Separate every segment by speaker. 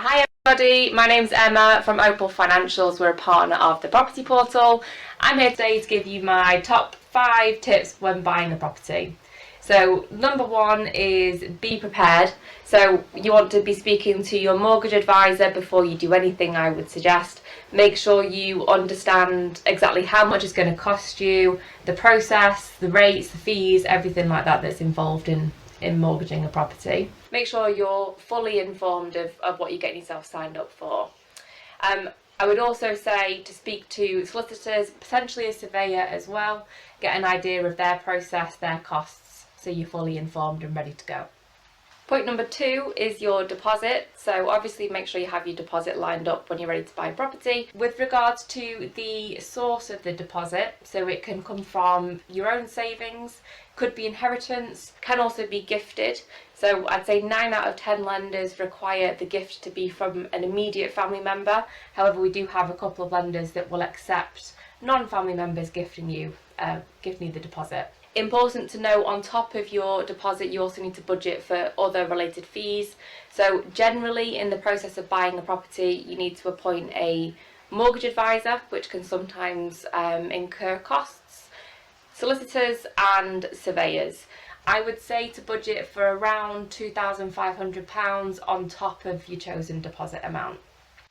Speaker 1: Hi everybody, my name's Emma from Opals Financials. We're a partner of the property portal. I'm here today to give you my top 5 tips when buying a property. So number 1 is be prepared. So you want to be speaking to your mortgage advisor before you do anything, I would suggest. Make sure you understand exactly how much it's going to cost you, the process, the rates, the fees, everything like that that's involved in mortgaging a property. Make sure you're fully informed of what you're getting yourself signed up for. I would also say to speak to solicitors, potentially a surveyor as well, get an idea of their process, their costs, so you're fully informed and ready to go. Point number 2 is your deposit. So obviously make sure you have your deposit lined up when you're ready to buy property. With regards to the source of the deposit, so it can come from your own savings, could be inheritance, can also be gifted. So I'd say 9 out of 10 lenders require the gift to be from an immediate family member. However, we do have a couple of lenders that will accept non-family members gifting you the deposit. Important to know, on top of your deposit, you also need to budget for other related fees. So generally in the process of buying a property, you need to appoint a mortgage advisor, which can sometimes incur costs, solicitors and surveyors. I would say to budget for around £2,500 on top of your chosen deposit amount.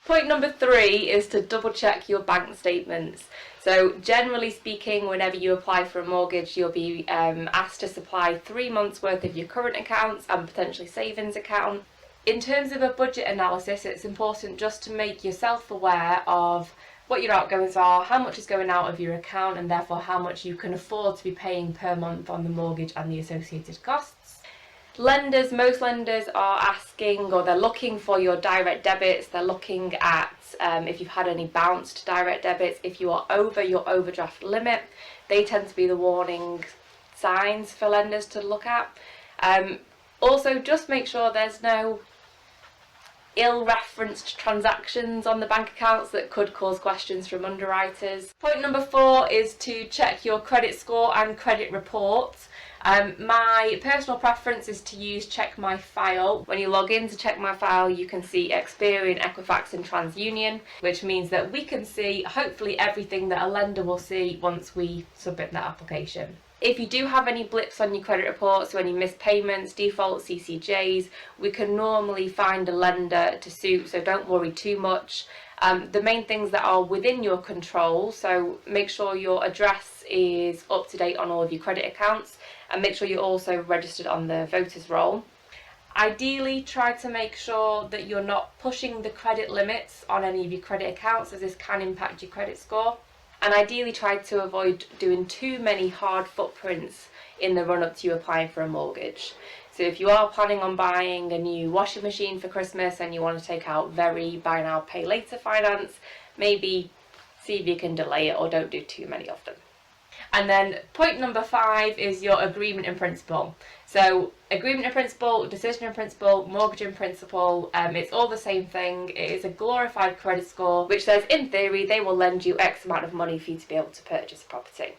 Speaker 1: Point number 3 is to double check your bank statements. So generally speaking, whenever you apply for a mortgage, you'll be asked to supply 3 months worth of your current accounts and potentially savings account. In terms of a budget analysis, it's important just to make yourself aware of what your outgoings are, how much is going out of your account, and therefore how much you can afford to be paying per month on the mortgage and the associated costs. Most lenders are asking, or they're looking for your direct debits. They're looking at if you've had any bounced direct debits, if you are over your overdraft limit. They tend to be the warning signs for lenders to look at. Also, just make sure there's no ill-referenced transactions on the bank accounts that could cause questions from underwriters. Point number 4 is to check your credit score and credit report. My personal preference is to use Check My File. When you log in to Check My File, you can see Experian, Equifax and TransUnion, which means that we can see hopefully everything that a lender will see once we submit that application. If you do have any blips on your credit report, so any missed payments, default CCJs, we can normally find a lender to suit, so don't worry too much. The main things that are within your control, so make sure your address is up to date on all of your credit accounts, and make sure you're also registered on the voters roll. Ideally, try to make sure that you're not pushing the credit limits on any of your credit accounts, as this can impact your credit score. And ideally try to avoid doing too many hard footprints in the run-up to you applying for a mortgage. So if you are planning on buying a new washing machine for Christmas and you want to take out very buy now pay later finance, maybe see if you can delay it or don't do too many of them. And then point number 5 is your agreement in principle. So agreement in principle, decision in principle, mortgage in principle, it's all the same thing. It is a glorified credit score which says in theory they will lend you X amount of money for you to be able to purchase a property.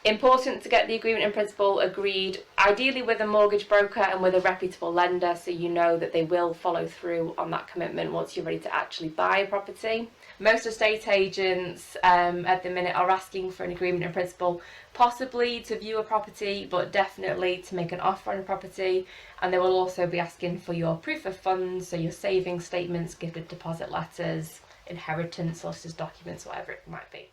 Speaker 1: Important to get the agreement in principle agreed, ideally with a mortgage broker and with a reputable lender, so you know that they will follow through on that commitment once you're ready to actually buy a property. Most estate agents at the minute are asking for an agreement in principle, possibly to view a property, but definitely to make an offer on a property. And they will also be asking for your proof of funds, so your savings statements, gifted deposit letters, inheritance, solicitors documents, whatever it might be.